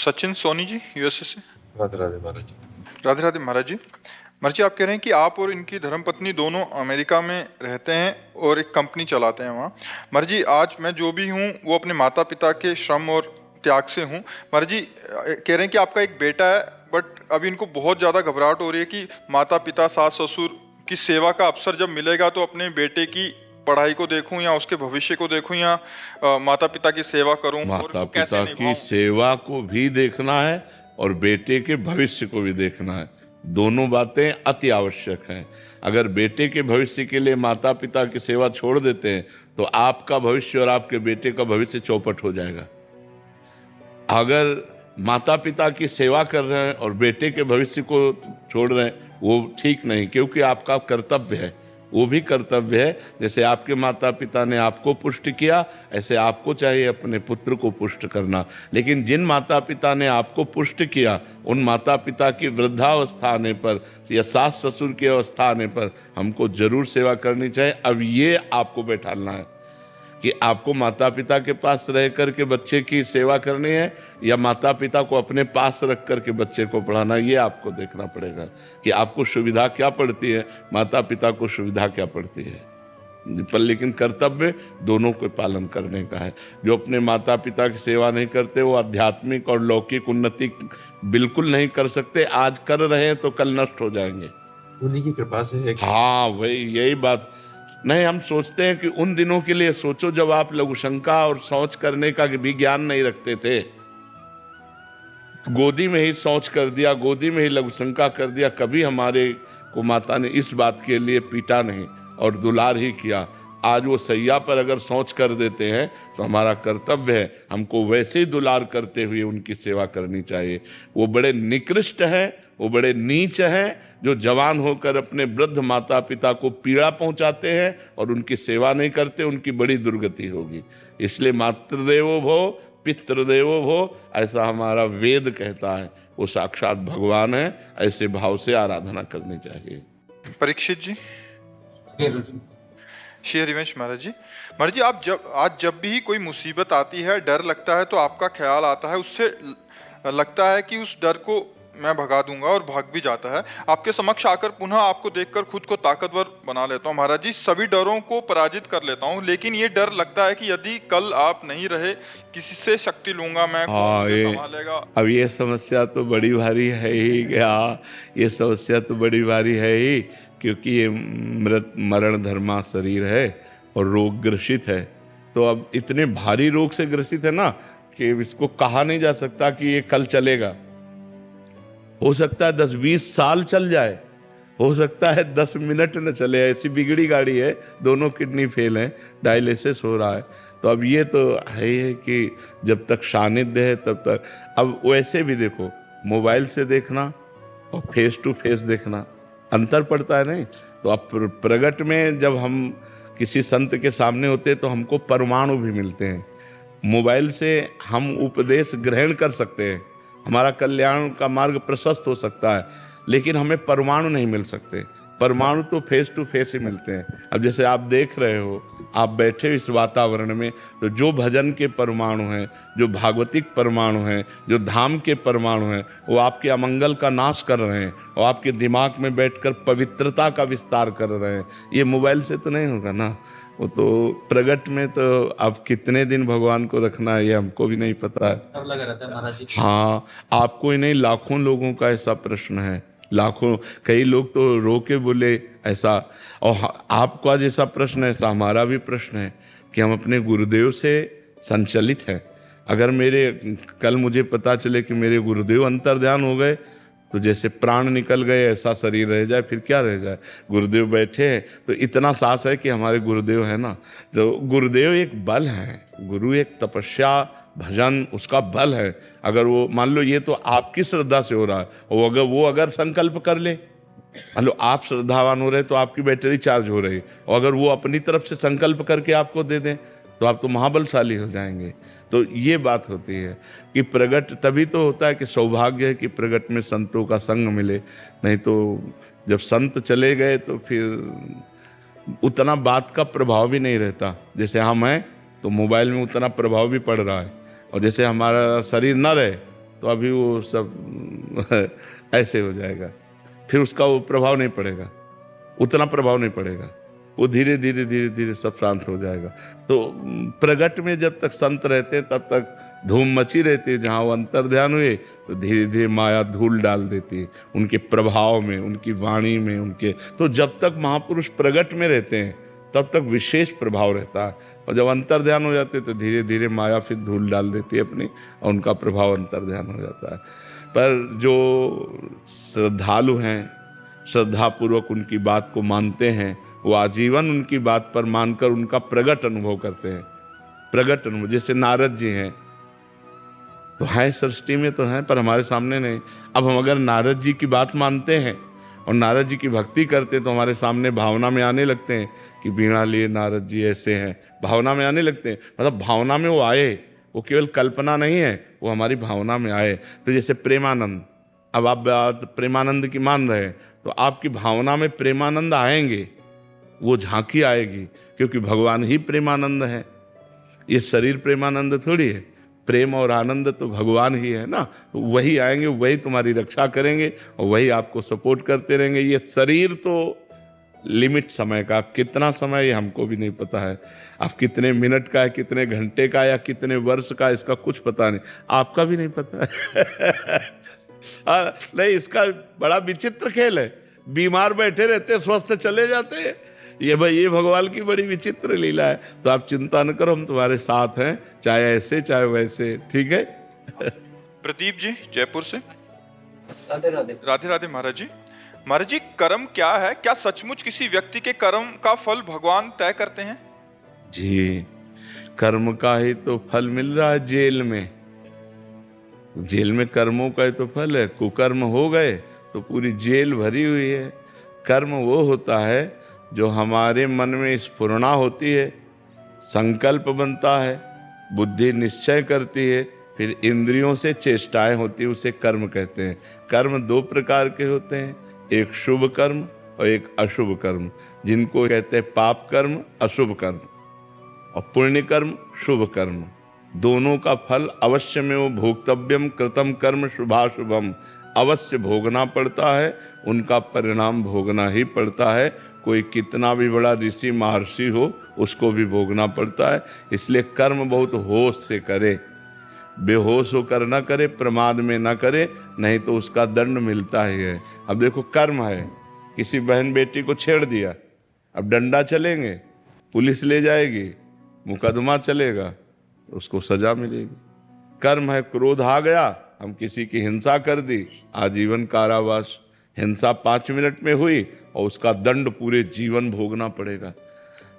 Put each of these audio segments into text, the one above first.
Sachin Soni ji, USA से। राधे राधे महाराज जी। राधे राधे महाराज जी। महाराज जी, आप कह रहे हैं कि आप और इनकी धर्मपत्नी दोनों अमेरिका में रहते हैं और एक कंपनी चलाते हैं वहाँ। महाराज जी, आज मैं जो भी हूँ वो अपने माता पिता के श्रम और त्याग से हूँ। महाराज जी कह रहे हैं कि आपका एक बेटा है, बट अभी इनको बहुत ज़्यादा घबराहट हो रही है कि माता पिता सास ससुर की सेवा का अवसर जब मिलेगा तो अपने बेटे की पढ़ाई को देखूं या उसके भविष्य को देखूं या माता पिता की सेवा करूं, और माता वो कैसे पिता की निभाऊं। सेवा को भी देखना है और बेटे के भविष्य को भी देखना है। दोनों बातें अति आवश्यक हैं। अगर बेटे के भविष्य के लिए माता पिता की सेवा छोड़ देते हैं तो आपका भविष्य और आपके बेटे का भविष्य चौपट हो जाएगा। अगर माता पिता की सेवा कर रहे हैं और बेटे के भविष्य को छोड़ रहे हैं, वो ठीक नहीं, क्योंकि आपका कर्तव्य है, वो भी कर्तव्य है। जैसे आपके माता पिता ने आपको पुष्ट किया, ऐसे आपको चाहिए अपने पुत्र को पुष्ट करना। लेकिन जिन माता पिता ने आपको पुष्ट किया, उन माता पिता की वृद्धावस्था आने पर या सास ससुर की अवस्था आने पर हमको जरूर सेवा करनी चाहिए। अब ये आपको बैठालना है कि आपको माता पिता के पास रह करके बच्चे की सेवा करनी है या माता पिता को अपने पास रख करके बच्चे को पढ़ाना। ये आपको देखना पड़ेगा कि आपको सुविधा क्या पड़ती है, माता पिता को सुविधा क्या पड़ती है। पर लेकिन कर्तव्य दोनों को पालन करने का है। जो अपने माता पिता की सेवा नहीं करते वो आध्यात्मिक और लौकिक उन्नति बिल्कुल नहीं कर सकते। आज कर रहे हैं तो कल नष्ट हो जाएंगे। उन्हीं की कृपा से है। हाँ वही, यही बात नहीं। हम सोचते हैं कि उन दिनों के लिए सोचो जब आप लघुशंका और शौच करने का भी ज्ञान नहीं रखते थे, गोदी में ही शौच कर दिया, गोदी में ही लघुशंका कर दिया। कभी हमारे को माता ने इस बात के लिए पीटा नहीं और दुलार ही किया। आज वो सैया पर अगर शौच कर देते हैं तो हमारा कर्तव्य है हमको वैसे ही दुलार करते हुए उनकी सेवा करनी चाहिए। वो बड़े निकृष्ट हैं, वो बड़े नीच हैं जो जवान होकर अपने वृद्ध माता पिता को पीड़ा पहुंचाते हैं और उनकी सेवा नहीं करते। उनकी बड़ी दुर्गति होगी। इसलिए मातृदेवो भव पितृदेवो भव, ऐसा हमारा वेद कहता है। वो साक्षात भगवान है, ऐसे भाव से आराधना करनी चाहिए। परीक्षित जी। श्री हरिवंश महाराज जी। महाराज जी, आप जब भी कोई मुसीबत आती है, डर लगता है, तो आपका ख्याल आता है, उससे लगता है कि उस डर को मैं भगा दूंगा और भाग भी जाता है। आपके समक्ष आकर पुनः आपको देखकर खुद को ताकतवर बना लेता हूँ महाराज जी। सभी डरों को पराजित कर लेता हूँ, लेकिन ये डर लगता है कि यदि कल आप नहीं रहे, किसी से शक्ति लूंगा मैं, कौन मुझे संभालेगा। अब ये समस्या तो बड़ी भारी है ही। क्या ये समस्या तो बड़ी भारी है ही, क्योंकि ये मृत मरण धर्मा शरीर है और रोग ग्रसित है। तो अब इतने भारी रोग से ग्रसित है ना कि इसको कहा नहीं जा सकता कि ये कल चलेगा। हो सकता है 10-20 साल चल जाए, हो सकता है 10 मिनट न चले। ऐसी बिगड़ी गाड़ी है, दोनों किडनी फेल हैं, डायलिसिस हो रहा है। तो अब ये तो है कि जब तक सानिध्य है तब तक। अब वैसे भी देखो, मोबाइल से देखना और फेस टू फेस देखना अंतर पड़ता है नहीं। तो अब प्रगट में जब हम किसी संत के सामने होते हैं तो हमको परमाणु भी मिलते हैं। मोबाइल से हम उपदेश ग्रहण कर सकते हैं, हमारा कल्याण का मार्ग प्रशस्त हो सकता है, लेकिन हमें परमाणु नहीं मिल सकते। परमाणु तो फेस टू फेस ही मिलते हैं। अब जैसे आप देख रहे हो, आप बैठे हो इस वातावरण में, तो जो भजन के परमाणु हैं, जो भागवतिक परमाणु हैं, जो धाम के परमाणु हैं, वो आपके अमंगल का नाश कर रहे हैं और आपके दिमाग में बैठकर पवित्रता का विस्तार कर रहे हैं। ये मोबाइल से तो नहीं होगा ना। वो तो प्रगट में तो अब कितने दिन भगवान को रखना है ये हमको भी नहीं पता है। सब लगा रहता है महाराज जी। हाँ, आपको ही नहीं, लाखों लोगों का ऐसा प्रश्न है। लाखों, कई लोग तो रो के बोले ऐसा। और आपका जैसा प्रश्न है ऐसा हमारा भी प्रश्न है कि हम अपने गुरुदेव से संचलित हैं। अगर कल मुझे पता चले कि मेरे गुरुदेव अंतर्ध्यान हो गए तो जैसे प्राण निकल गए ऐसा शरीर रह जाए, फिर क्या रह जाए। गुरुदेव बैठे हैं तो इतना साहस है कि हमारे गुरुदेव है ना। तो गुरुदेव एक बल है, गुरु एक तपस्या भजन उसका बल है। अगर वो मान लो ये तो आपकी श्रद्धा से हो रहा है, और वो अगर संकल्प कर ले, मान लो आप श्रद्धावान हो रहे तो आपकी बैटरी चार्ज हो रही है, और अगर वो अपनी तरफ से संकल्प करके आपको दे दें तो आप तो महाबलशाली हो जाएंगे। तो ये बात होती है कि प्रगट तभी तो होता है कि सौभाग्य है कि प्रगट में संतों का संग मिले। नहीं तो जब संत चले गए तो फिर उतना बात का प्रभाव भी नहीं रहता। जैसे हम हैं तो मोबाइल में उतना प्रभाव भी पड़ रहा है, और जैसे हमारा शरीर न रहे तो अभी वो सब ऐसे हो जाएगा, फिर उसका वो प्रभाव नहीं पड़ेगा, उतना प्रभाव नहीं पड़ेगा, वो धीरे धीरे धीरे धीरे सब शांत हो जाएगा। तो प्रगट में जब तक संत रहते हैं तब तक धूम मची रहती है, जहाँ वो अंतर ध्यान हुए तो धीरे धीरे माया धूल डाल देती है उनके प्रभाव में, उनकी वाणी में, उनके। तो जब तक महापुरुष प्रगट में रहते हैं तब तक विशेष प्रभाव रहता है, और जब अंतर ध्यान हो जाते हैं तो धीरे धीरे माया फिर धूल डाल देती है अपनी, और उनका प्रभाव अंतर ध्यान हो जाता है। पर जो श्रद्धालु हैं, श्रद्धापूर्वक उनकी बात को मानते हैं, वो आजीवन उनकी बात पर मानकर उनका प्रगट अनुभव करते हैं। प्रगट अनुभव, जैसे नारद जी हैं, तो हैं सृष्टि में तो हैं पर हमारे सामने नहीं। अब हम अगर नारद जी की बात मानते हैं और नारद जी की भक्ति करते हैं तो हमारे सामने भावना में आने लगते हैं कि बीणा लिए नारद जी ऐसे हैं, भावना में आने लगते हैं। मतलब भावना में वो आए, वो केवल कल्पना नहीं है, वो हमारी भावना में आए। तो जैसे प्रेमानंद, अब आप बात प्रेमानंद की मान रहे हैं तो आपकी भावना में प्रेमानंद आएंगे, वो झांकी आएगी, क्योंकि भगवान ही प्रेमानंद है। ये शरीर प्रेमानंद थोड़ी है, प्रेम और आनंद तो भगवान ही है ना। तो वही आएंगे, वही तुम्हारी रक्षा करेंगे और वही आपको सपोर्ट करते रहेंगे। ये शरीर तो लिमिट समय का, आप कितना समय ये हमको भी नहीं पता है, आप कितने मिनट का है, कितने घंटे का या कितने वर्ष का, इसका कुछ पता नहीं, आपका भी नहीं पता है। नहीं, इसका बड़ा विचित्र खेल है। बीमार बैठे रहते, स्वस्थ चले जाते हैं। ये भाई, ये भगवान की बड़ी विचित्र लीला है। तो आप चिंता न करो, हम तुम्हारे साथ हैं, चाहे ऐसे चाहे वैसे, ठीक है। प्रदीप जी जयपुर से। राधे राधे। राधे राधे महाराज जी। महाराज जी, कर्म क्या है? क्या सचमुच किसी व्यक्ति के कर्म का फल भगवान तय करते हैं? जी, कर्म का ही तो फल मिल रहा है जेल में। जेल में कर्मों का ही तो फल है। कुकर्म हो गए तो पूरी जेल भरी हुई है। कर्म वो होता है जो हमारे मन में स्फुरणा होती है, संकल्प बनता है, बुद्धि निश्चय करती है, फिर इंद्रियों से चेष्टाएं होती है, उसे कर्म कहते हैं। कर्म दो प्रकार के होते हैं, एक शुभ कर्म और एक अशुभ कर्म, जिनको कहते हैं पाप कर्म, अशुभ कर्म, और पुण्य कर्म, शुभ कर्म। दोनों का फल अवश्य में वो भोक्तव्यम कृतम कर्म शुभाशुभम, अवश्य भोगना पड़ता है, उनका परिणाम भोगना ही पड़ता है। कोई कितना भी बड़ा ऋषि महर्षि हो, उसको भी भोगना पड़ता है। इसलिए कर्म बहुत होश से करे, बेहोश होकर न करे, प्रमाद में न करे, नहीं तो उसका दंड मिलता ही है। अब देखो, कर्म है, किसी बहन बेटी को छेड़ दिया, अब डंडा चलेंगे, पुलिस ले जाएगी, मुकदमा चलेगा, उसको सजा मिलेगी। कर्म है, क्रोध आ गया, हम किसी की हिंसा कर दी, आजीवन कारावास। हिंसा 5 मिनट में हुई और उसका दंड पूरे जीवन भोगना पड़ेगा।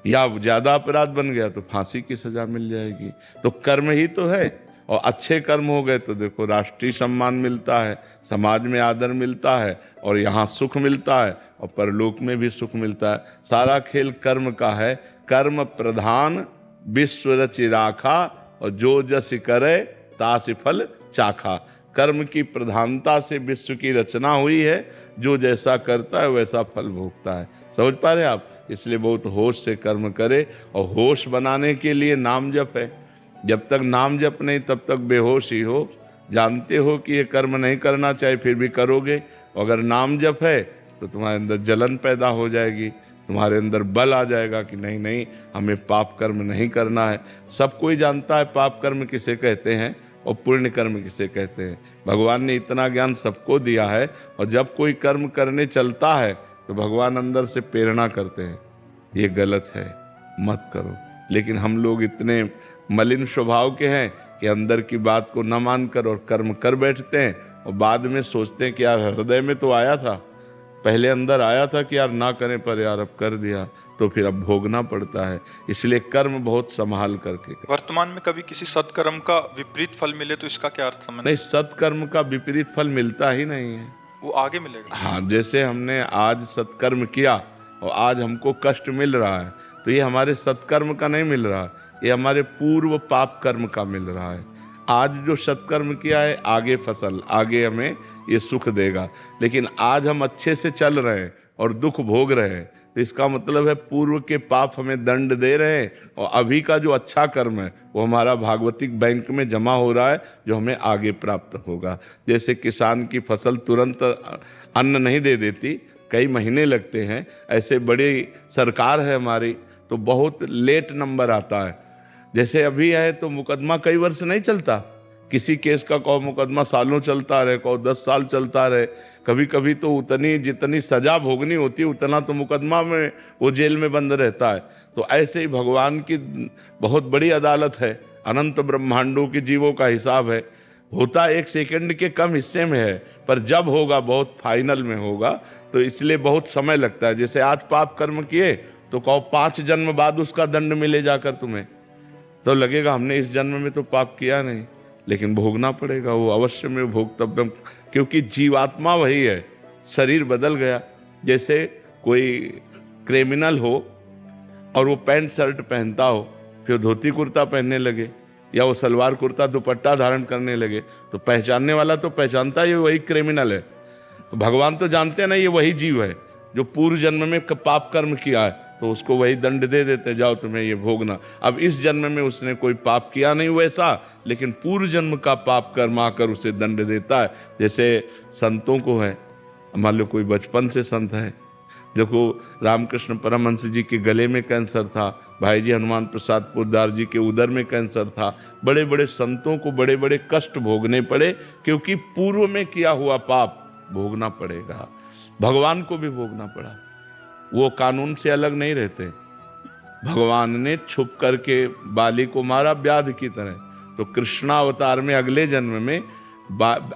या ज़्यादा अपराध बन गया तो फांसी की सजा मिल जाएगी। तो कर्म ही तो है। और अच्छे कर्म हो गए तो देखो, राष्ट्रीय सम्मान मिलता है, समाज में आदर मिलता है, और यहाँ सुख मिलता है, और परलोक में भी सुख मिलता है। सारा खेल कर्म का है। कर्म प्रधान विश्व रचि राखा, और जो जस करे तासि फल चाखा। कर्म की प्रधानता से विश्व की रचना हुई है, जो जैसा करता है वैसा फल भोगता है। समझ पा रहे आप? इसलिए बहुत होश से कर्म करे, और होश बनाने के लिए नाम जप है। जब तक नाम जप नहीं तब तक बेहोश ही हो। जानते हो कि ये कर्म नहीं करना चाहिए, फिर भी करोगे। अगर नाम जप है तो तुम्हारे अंदर जलन पैदा हो जाएगी, तुम्हारे अंदर बल आ जाएगा कि नहीं नहीं, हमें पाप कर्म नहीं करना है। सब कोई जानता है पाप कर्म किसे कहते हैं और पुण्य कर्म किसे कहते हैं। भगवान ने इतना ज्ञान सबको दिया है, और जब कोई कर्म करने चलता है तो भगवान अंदर से प्रेरणा करते हैं, ये गलत है, मत करो। लेकिन हम लोग इतने मलिन स्वभाव के हैं कि अंदर की बात को न मानकर और कर्म कर बैठते हैं, और बाद में सोचते हैं कि यार हृदय में तो आया था, पहले अंदर आया था कि यार ना करें, पर यार अब कर दिया, तो फिर अब भोगना पड़ता है। इसलिए कर्म बहुत संभाल करके। वर्तमान में कभी किसी सत्कर्म का विपरीत फल मिले तो इसका क्या अर्थ समझ? नहीं, सत्कर्म का विपरीत फल मिलता ही नहीं है, वो आगे मिलेगा। हाँ, जैसे हमने आज सत्कर्म किया और आज हमको कष्ट मिल रहा है, तो ये हमारे सत्कर्म का नहीं मिल रहा, ये हमारे पूर्व पाप कर्म का मिल रहा है। आज जो सत्कर्म किया है, आगे फसल, आगे हमें ये सुख देगा। लेकिन आज हम अच्छे से चल रहे हैं और दुख भोग रहे हैं, तो इसका मतलब है पूर्व के पाप हमें दंड दे रहे हैं और अभी का जो अच्छा कर्म है वो हमारा भागवतिक बैंक में जमा हो रहा है, जो हमें आगे प्राप्त होगा। जैसे किसान की फसल तुरंत अन्न नहीं दे देती, कई महीने लगते हैं, ऐसे बड़ी सरकार है हमारी तो बहुत लेट नंबर आता है। जैसे अभी है तो मुकदमा कई वर्ष नहीं चलता, किसी केस का कहो मुकदमा सालों चलता रहे, कहो 10 साल चलता रहे, कभी कभी तो उतनी जितनी सजा भोगनी होती है उतना तो मुकदमा में वो जेल में बंद रहता है। तो ऐसे ही भगवान की बहुत बड़ी अदालत है, अनंत ब्रह्मांडों के जीवों का हिसाब है, होता 1 सेकंड के कम हिस्से में है, पर जब होगा बहुत फाइनल में होगा, तो इसलिए बहुत समय लगता है। जैसे आज पाप कर्म किए तो कहो 5 जन्म बाद उसका दंड मिले जाकर तुम्हें, तो लगेगा हमने इस जन्म में तो पाप किया नहीं, लेकिन भोगना पड़ेगा, वो अवश्य में भोगतव्यम, क्योंकि जीवात्मा वही है, शरीर बदल गया। जैसे कोई क्रिमिनल हो और वो पैंट शर्ट पहनता हो, फिर धोती कुर्ता पहनने लगे या वो सलवार कुर्ता दुपट्टा धारण करने लगे, तो पहचानने वाला तो पहचानता ही वही क्रिमिनल है। तो भगवान तो जानते हैं ना ये वही जीव है जो पूर्व जन्म में पाप कर्म किया है, तो उसको वही दंड दे देते, जाओ तुम्हें ये भोगना। अब इस जन्म में उसने कोई पाप किया नहीं वैसा, लेकिन पूर्व जन्म का पाप कर्म आकर उसे दंड देता है। जैसे संतों को है, मान लो कोई बचपन से संत है, देखो रामकृष्ण परमहंस जी के गले में कैंसर था, भाई जी हनुमान प्रसाद पोद्दार जी के उदर में कैंसर था, बड़े बड़े संतों को बड़े बड़े कष्ट भोगने पड़े, क्योंकि पूर्व में किया हुआ पाप भोगना पड़ेगा। भगवान को भी भोगना पड़ा, वो कानून से अलग नहीं रहते। भगवान ने छुप करके बाली को मारा व्याध की तरह, तो कृष्णावतार में अगले जन्म में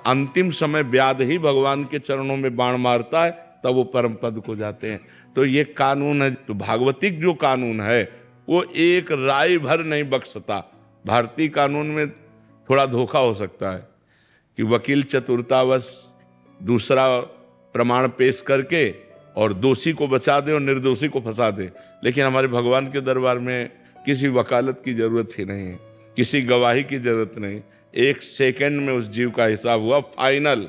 अंतिम समय व्याध ही भगवान के चरणों में बाण मारता है, तब वो परम पद को जाते हैं। तो ये कानून है। तो भागवतिक जो कानून है वो एक राय भर नहीं बख्शता। भारतीय कानून में थोड़ा धोखा हो सकता है कि वकील चतुरतावश दूसरा प्रमाण पेश करके और दोषी को बचा दे और निर्दोषी को फंसा दे, लेकिन हमारे भगवान के दरबार में किसी वकालत की जरूरत ही नहीं है, किसी गवाही की जरूरत नहीं। 1 सेकंड में उस जीव का हिसाब हुआ फाइनल।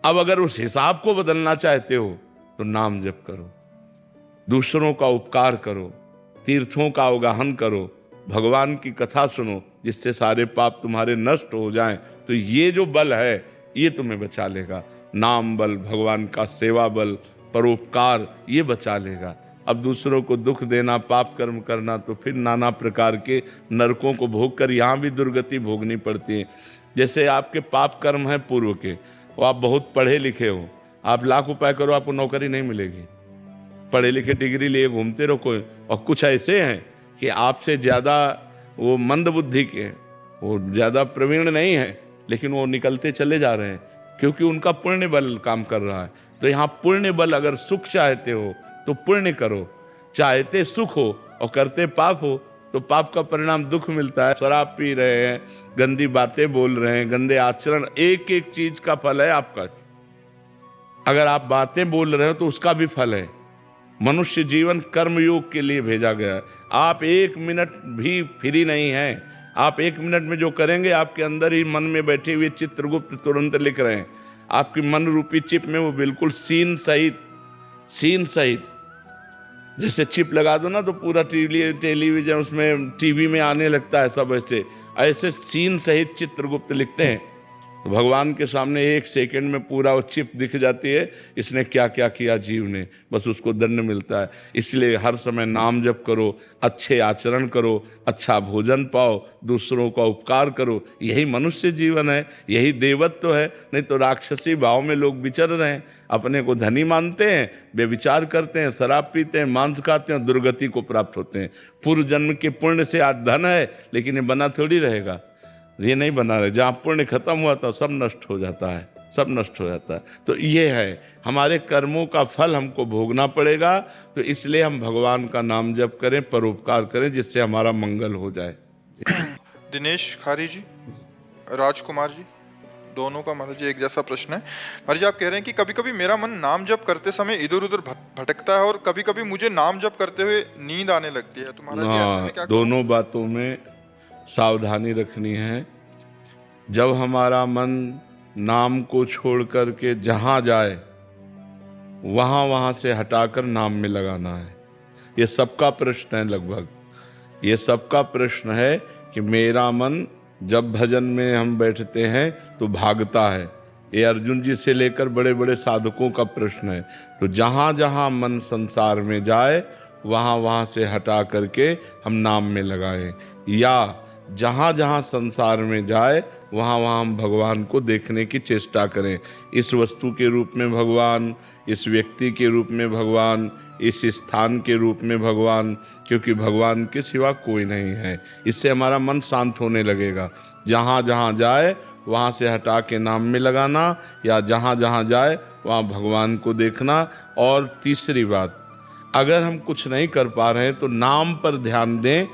अब अगर उस हिसाब को बदलना चाहते हो तो नाम जप करो, दूसरों का उपकार करो, तीर्थों का अवगाहन करो, भगवान की कथा सुनो, जिससे सारे पाप तुम्हारे नष्ट हो जाएं। तो ये जो बल है ये तुम्हें बचा लेगा। नाम बल, भगवान का सेवा बल, परोपकार, ये बचा लेगा। अब दूसरों को दुख देना, पाप कर्म करना, तो फिर नाना प्रकार के नरकों को भोग कर यहाँ भी दुर्गति भोगनी पड़ती है। जैसे आपके पाप कर्म हैं पूर्व के, वो आप बहुत पढ़े लिखे हो, आप लाख उपाय करो आपको नौकरी नहीं मिलेगी, पढ़े लिखे डिग्री लिए घूमते रहो कोई। और कुछ ऐसे हैं कि आपसे ज़्यादा वो मंद बुद्धि के, वो ज़्यादा प्रवीण नहीं है, लेकिन वो निकलते चले जा रहे हैं क्योंकि उनका पुण्य बल काम कर रहा है। तो यहाँ पुण्य बल, अगर सुख चाहते हो तो पुण्य करो, चाहते सुख हो और करते पाप हो तो पाप का परिणाम दुख मिलता है। शराब पी रहे हैं, गंदी बातें बोल रहे हैं, गंदे आचरण, एक एक चीज का फल है आपका। अगर आप बातें बोल रहे हो तो उसका भी फल है। मनुष्य जीवन कर्मयोग के लिए भेजा गया है। आप 1 मिनट भी फ्री नहीं हैं। आप 1 मिनट में जो करेंगे आपके अंदर ही मन में बैठे हुए चित्रगुप्त तुरंत लिख रहे हैं। आपकी मन रूपी चिप में वो बिल्कुल सीन सहित जैसे चिप लगा दो ना तो पूरा टेलीविजन उसमें टीवी में आने लगता है। सब ऐसे सीन सहित चित्रगुप्त लिखते हैं। तो भगवान के सामने 1 सेकंड में पूरा वो चिप दिख जाती है, इसने क्या क्या किया जीव ने, बस उसको दंड मिलता है। इसलिए हर समय नाम जप करो, अच्छे आचरण करो, अच्छा भोजन पाओ, दूसरों का उपकार करो। यही मनुष्य जीवन है, यही देवत्व है। नहीं तो राक्षसी भाव में लोग विचर रहे हैं, अपने को धनी मानते हैं, व्यभिचार करते हैं, शराब पीते हैं, मांस खाते हैं, दुर्गति को प्राप्त होते हैं। पूर्व जन्म के पुण्य से आज धन है, लेकिन ये बना थोड़ी रहेगा, ये नहीं बना रहे। जहाँ पुण्य खत्म हुआ था सब नष्ट हो जाता है, सब नष्ट हो जाता है। तो ये है, हमारे कर्मों का फल हमको भोगना पड़ेगा। तो इसलिए हम भगवान का नाम जप करें, परोपकार करें, जिससे हमारा मंगल हो जाए। दिनेश खारी जी, राजकुमार जी, दोनों का महाराज जी एक जैसा प्रश्न है। महाराज जी आप कह रहे हैं कि कभी कभी मेरा मन नाम जप करते समय इधर उधर भटकता है और कभी कभी मुझे नाम जप करते हुए नींद आने लगती है। तो महाराज जी ऐसे में क्या करूं? दोनों बातों में सावधानी रखनी है। जब हमारा मन नाम को छोड़ करके जहाँ जाए वहाँ वहाँ से हटाकर नाम में लगाना है। ये सबका प्रश्न है, लगभग ये सबका प्रश्न है कि मेरा मन जब भजन में हम बैठते हैं तो भागता है। ये अर्जुन जी से लेकर बड़े बड़े साधकों का प्रश्न है। तो जहाँ जहाँ मन संसार में जाए वहाँ वहाँ से हटा करके हम नाम में लगाएं, या जहाँ जहाँ संसार में जाए वहाँ वहाँ हम भगवान को देखने की चेष्टा करें। इस वस्तु के रूप में भगवान, इस व्यक्ति के रूप में भगवान, इस स्थान के रूप में भगवान, क्योंकि भगवान के सिवा कोई नहीं है। इससे हमारा मन शांत होने लगेगा। जहाँ जहाँ जाए वहाँ से हटा के नाम में लगाना, या जहाँ जहाँ जाए वहाँ भगवान को देखना। और तीसरी बात, अगर हम कुछ नहीं कर पा रहे हैं तो नाम पर ध्यान दें।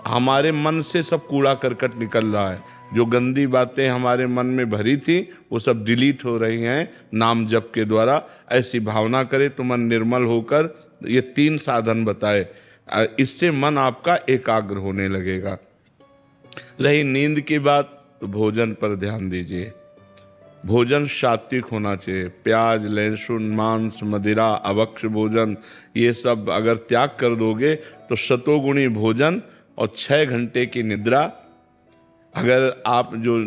हमारे मन से सब कूड़ा करकट निकल रहा है, जो गंदी बातें हमारे मन में भरी थी वो सब डिलीट हो रही हैं नाम जप के द्वारा। ऐसी भावना करें तो मन निर्मल होकर, ये 3 साधन बताए, इससे मन आपका एकाग्र होने लगेगा। रही नींद की बात, तो भोजन पर ध्यान दीजिए। भोजन सात्विक होना चाहिए। प्याज, लहसुन, मांस, मदिरा, अभक्ष्य भोजन, ये सब अगर त्याग कर दोगे तो शतोगुणी भोजन और 6 घंटे की निद्रा। अगर आप जो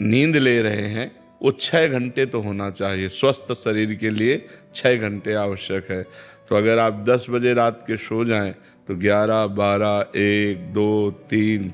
नींद ले रहे हैं वो 6 घंटे तो होना चाहिए। स्वस्थ शरीर के लिए 6 घंटे आवश्यक है। तो अगर आप 10 बजे रात के सो जाएं तो 11, 12, 1, 2, 3,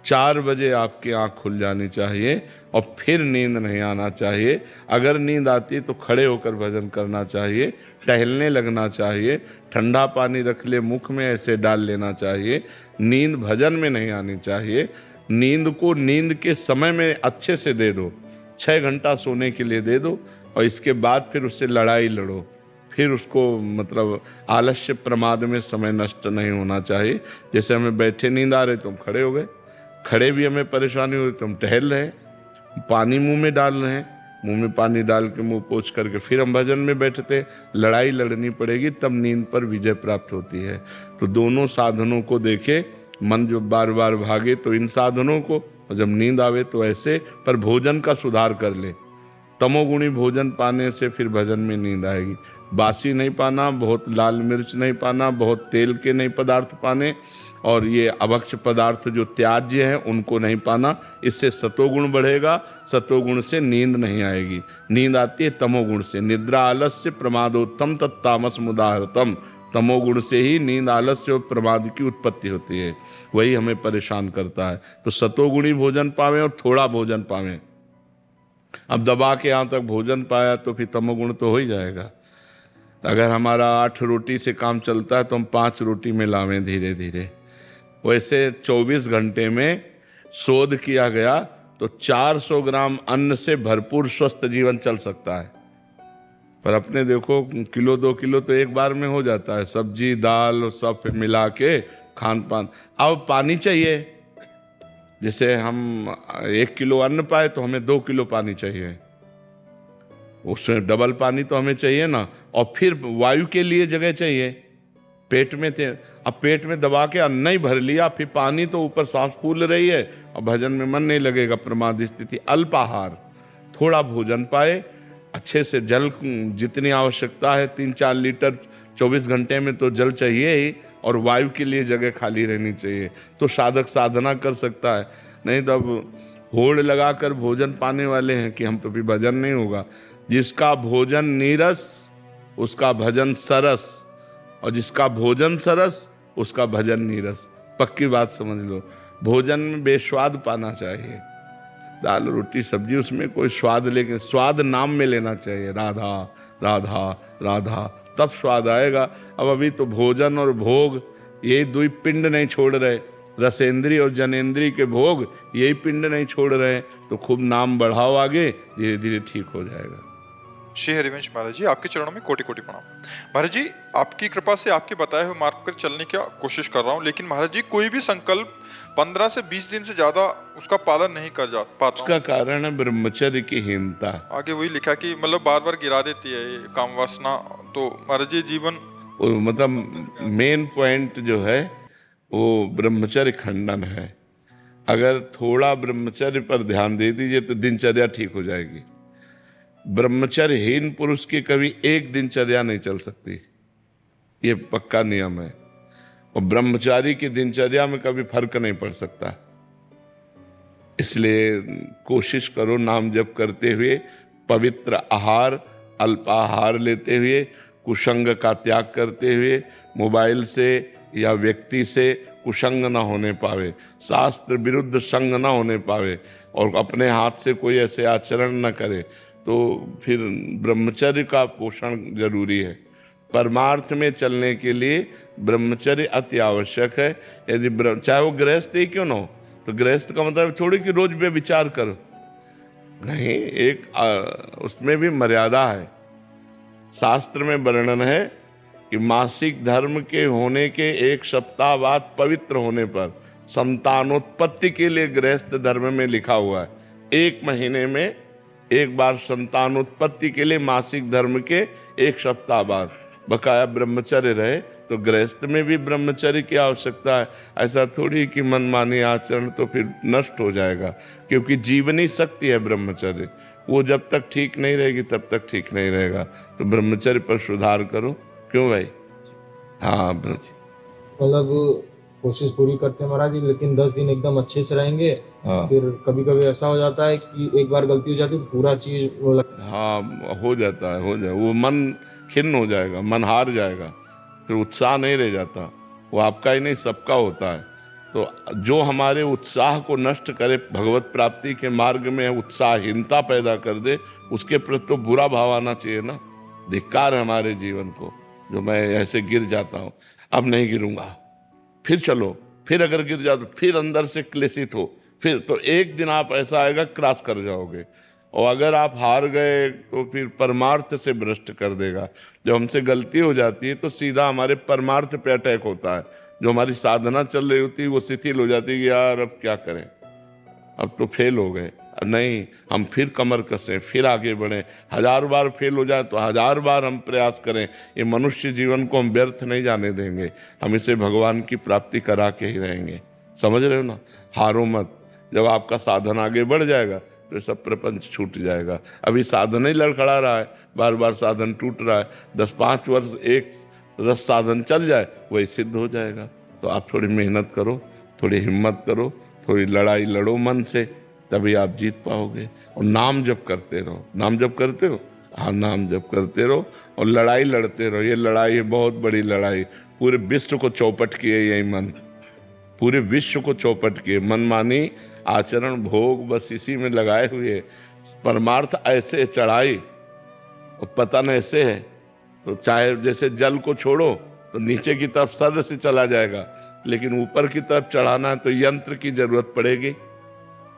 4 बजे आपकी आँख खुल जानी चाहिए और फिर नींद नहीं आना चाहिए। अगर नींद आती है तो खड़े होकर भजन करना चाहिए, टहलने लगना चाहिए, ठंडा पानी रख ले मुख में, ऐसे डाल लेना चाहिए। नींद भजन में नहीं आनी चाहिए। नींद को नींद के समय में अच्छे से दे दो, 6 घंटा सोने के लिए दे दो, और इसके बाद फिर उससे लड़ाई लड़ो। फिर उसको मतलब आलस्य प्रमाद में समय नष्ट नहीं होना चाहिए। जैसे हमें बैठे नींद आ रही तो हम खड़े हो गए, खड़े भी हमें परेशानी हुई तो हम टहल रहे हैं, पानी मुंह में डाल रहे हैं, मुंह में पानी डाल के मुंह पोंछ करके फिर हम भजन में बैठते। लड़ाई लड़नी पड़ेगी तब नींद पर विजय प्राप्त होती है। तो दोनों साधनों को देखे। मन जो बार बार भागे तो इन साधनों को, और जब नींद आवे तो ऐसे। पर भोजन का सुधार कर ले। तमोगुणी भोजन पाने से फिर भजन में नींद आएगी। बासी नहीं पाना, बहुत लाल मिर्च नहीं पाना, बहुत तेल के नहीं पदार्थ पाने, और ये अभक्ष्य पदार्थ जो त्याज्य हैं उनको नहीं पाना। इससे सतोगुण बढ़ेगा। सतोगुण से नींद नहीं आएगी। नींद आती है तमोगुण से। निद्रा आलस्य प्रमादोत्तम तत्तामस मुदाहरतम। तमोगुण से ही नींद, आलस्य और प्रमाद की उत्पत्ति होती है। वही हमें परेशान करता है। तो सतोगुणी भोजन पावें और थोड़ा भोजन पावें। अब दबा के यहाँ तक भोजन पाया तो फिर तमोगुण तो हो ही जाएगा। अगर हमारा 8 रोटी से काम चलता है तो हम 5 रोटी में लावें धीरे धीरे। वैसे 24 घंटे में शोध किया गया तो 400 ग्राम अन्न से भरपूर स्वस्थ जीवन चल सकता है। पर अपने देखो, किलो 2 किलो तो एक बार में हो जाता है। सब्जी, दाल सब मिला के खान पान। अब पानी चाहिए। जैसे हम 1 किलो अन्न पाए तो हमें 2 किलो पानी चाहिए, उसमें डबल पानी तो हमें चाहिए ना। और फिर वायु के लिए जगह चाहिए पेट में थे। अब पेट में दबा के अन्न ही भर लिया, फिर पानी तो ऊपर सांस फूल रही है और भजन में मन नहीं लगेगा। प्रमाद स्थिति। अल्पाहार, थोड़ा भोजन पाए, अच्छे से जल जितनी आवश्यकता है 3-4 लीटर 24 घंटे में तो जल चाहिए ही, और वायु के लिए जगह खाली रहनी चाहिए। तो साधक साधना कर सकता है। नहीं तो अब होड़ लगा कर भोजन पाने वाले हैं कि हम तो भी भजन नहीं होगा। जिसका भोजन नीरस उसका भजन सरस, और जिसका भोजन सरस उसका भजन नीरस। पक्की बात समझ लो। भोजन में बेस्वाद पाना चाहिए। दाल रोटी सब्जी उसमें कोई स्वाद, लेकिन स्वाद नाम में लेना चाहिए। राधा राधा राधा, तब स्वाद आएगा। अब अभी तो भोजन और भोग यही 2 पिंड नहीं छोड़ रहे। रसेंद्री और जनेंद्री के भोग यही पिंड नहीं छोड़ रहे। तो खूब नाम बढ़ाओ आगे, धीरे धीरे ठीक हो जाएगा। श्री हरिवंश महाराज जी, आपके चरणों में कोटि कोटि प्रणाम। महाराज जी, आपकी कृपा से आपके बताए हुए मार्ग पर चलने की कोशिश कर रहा हूँ, लेकिन महाराज जी कोई भी संकल्प 15 से 20 दिन से ज्यादा उसका पालन नहीं कर पाता। उसका कारण है ब्रह्मचर्य की हीनता। आगे वही लिखा कि मतलब बार बार गिरा देती है ये काम वासना। तो महाराज जी जीवन मतलब मेन पॉइंट जो है वो ब्रह्मचर्य खंडन है। अगर थोड़ा ब्रह्मचर्य पर ध्यान दे दीजिए तो दिनचर्या ठीक हो जाएगी। ब्रह्मचर्यहीन पुरुष की कभी एक दिनचर्या नहीं चल सकती, ये पक्का नियम है। और ब्रह्मचारी की दिनचर्या में कभी फर्क नहीं पड़ सकता। इसलिए कोशिश करो नाम जप करते हुए पवित्र आहार, अल्पाहार लेते हुए, कुसंग का त्याग करते हुए, मोबाइल से या व्यक्ति से कुसंग ना होने पावे, शास्त्र विरुद्ध संग ना होने पावे, और अपने हाथ से कोई ऐसे आचरण न करे, तो फिर ब्रह्मचर्य का पोषण जरूरी है। परमार्थ में चलने के लिए ब्रह्मचर्य अति आवश्यक है। यदि चाहे वो गृहस्थ ही क्यों ना हो, तो गृहस्थ का मतलब थोड़ी कि रोज पे विचार करो, नहीं, एक उसमें भी मर्यादा है। शास्त्र में वर्णन है कि मासिक धर्म के होने के 1 सप्ताह बाद पवित्र होने पर संतानोत्पत्ति के लिए गृहस्थ धर्म में लिखा हुआ है 1 महीने में एक बार संतानोत्पत्ति के लिए मासिक धर्म के 1 सप्ताह बाद बकाया ब्रह्मचर्य रहे। तो गृहस्थ में भी ब्रह्मचर्य की आवश्यकता है। ऐसा थोड़ी कि मनमानी आचरण तो फिर नष्ट हो जाएगा, क्योंकि जीवनी शक्ति है ब्रह्मचर्य, वो जब तक ठीक नहीं रहेगी तब तक ठीक नहीं रहेगा। तो ब्रह्मचर्य पर सुधार करो। क्यों भाई? हाँ, मतलब कोशिश पूरी करते हैं महाराज जी, लेकिन 10 दिन एकदम अच्छे से रहेंगे। हाँ। फिर कभी कभी ऐसा हो जाता है कि एक बार गलती हो जाती है तो पूरा चीज वो हाँ, हो जाता है, वो मन खिन्न हो जाएगा, मन हार जाएगा, फिर उत्साह नहीं रह जाता। वो आपका ही नहीं, सबका होता है। तो जो हमारे उत्साह को नष्ट करे, भगवत प्राप्ति के मार्ग में उत्साहहीनता पैदा कर दे, उसके प्रति तो बुरा भाव आना चाहिए ना। धिक्कार है हमारे जीवन को, जो मैं ऐसे गिर जाता हूँ, अब नहीं गिरूंगा, फिर चलो, फिर अगर गिर जाओ तो फिर अंदर से क्लेशित हो, फिर तो एक दिन आप ऐसा आएगा क्रॉस कर जाओगे। और अगर आप हार गए तो फिर परमार्थ से भ्रष्ट कर देगा। जब हमसे गलती हो जाती है तो सीधा हमारे परमार्थ पे अटैक होता है। जो हमारी साधना चल रही होती है वो शिथिल हो जाती है कि यार अब क्या करें, अब तो फेल हो गए। नहीं, हम फिर कमर कसें, फिर आगे बढ़ें। 1000 बार फेल हो जाए तो 1000 बार हम प्रयास करें। ये मनुष्य जीवन को हम व्यर्थ नहीं जाने देंगे, हम इसे भगवान की प्राप्ति करा के ही रहेंगे। समझ रहे हो ना? हारो मत। जब आपका साधन आगे बढ़ जाएगा तो सब प्रपंच छूट जाएगा। अभी साधन ही लड़खड़ा रहा है, बार बार साधन टूट रहा है। 10-5 वर्ष एक रस साधन चल जाए, वही सिद्ध हो जाएगा। तो आप थोड़ी मेहनत करो, थोड़ी हिम्मत करो, थोड़ी लड़ाई लड़ो मन से, तभी आप जीत पाओगे। और नाम जप करते रहो। नाम जप करते हो? हाँ, नाम जप करते रहो और लड़ाई लड़ते रहो। ये लड़ाई है बहुत बड़ी लड़ाई, पूरे विश्व को चौपट किए यही मन, पूरे विश्व को चौपट किए। मनमानी आचरण भोग बस इसी में लगाए हुए। परमार्थ ऐसे चढ़ाई और पतन ऐसे है, तो चाहे जैसे जल को छोड़ो तो नीचे की तरफ सद से चला जाएगा, लेकिन ऊपर की तरफ चढ़ाना है तो यंत्र की जरूरत पड़ेगी।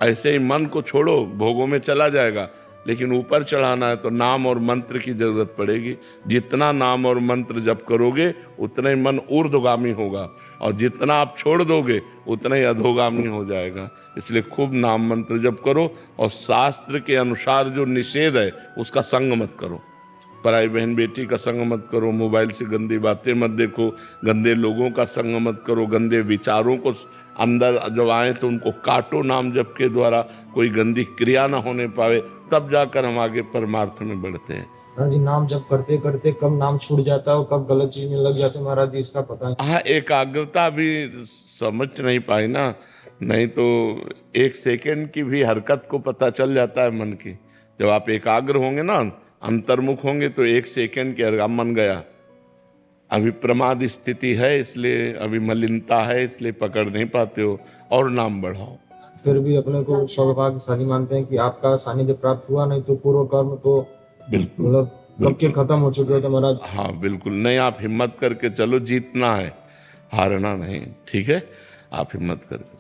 ऐसे ही मन को छोड़ो, भोगों में चला जाएगा, लेकिन ऊपर चढ़ाना है तो नाम और मंत्र की जरूरत पड़ेगी। जितना नाम और मंत्र जप करोगे उतना ही मन ऊर्ध्वगामी होगा, और जितना आप छोड़ दोगे उतना ही अधोगामी हो जाएगा। इसलिए खूब नाम मंत्र जप करो, और शास्त्र के अनुसार जो निषेध है उसका संग मत करो। पराई बहन बेटी का संग मत करो, मोबाइल से गंदी बातें मत देखो, गंदे लोगों का संग मत करो, गंदे विचारों को अंदर जब आए तो उनको काटो नाम जप के द्वारा, कोई गंदी क्रिया ना होने पावे, तब जाकर हम आगे परमार्थ में बढ़ते हैं। महाराज जी, नाम जप करते करते कब नाम छूट जाता है और कब गलत चीज में लग जाते हैं महाराज जी, इसका पता नहीं। हाँ, एकाग्रता भी समझ नहीं पाई ना, नहीं तो 1 सेकेंड की भी हरकत को पता चल जाता है मन की। जब आप एकाग्र होंगे ना, अंतर्मुख होंगे, तो 1 सेकेंड के हरकत मन गया। अभी प्रमाद स्थिति है, इसलिए अभी मलिनता है, इसलिए पकड़ नहीं पाते हो, और नाम बढ़ाओ। फिर भी अपने को सौभाग्यशाली मानते हैं कि आपका सानिध्य प्राप्त हुआ, नहीं तो पूर्व कर्म तो बिल्कुल मतलब कब के खत्म हो चुके थे महाराज। हाँ बिल्कुल, नहीं, आप हिम्मत करके चलो, जीतना है, हारना नहीं। ठीक है, आप हिम्मत करके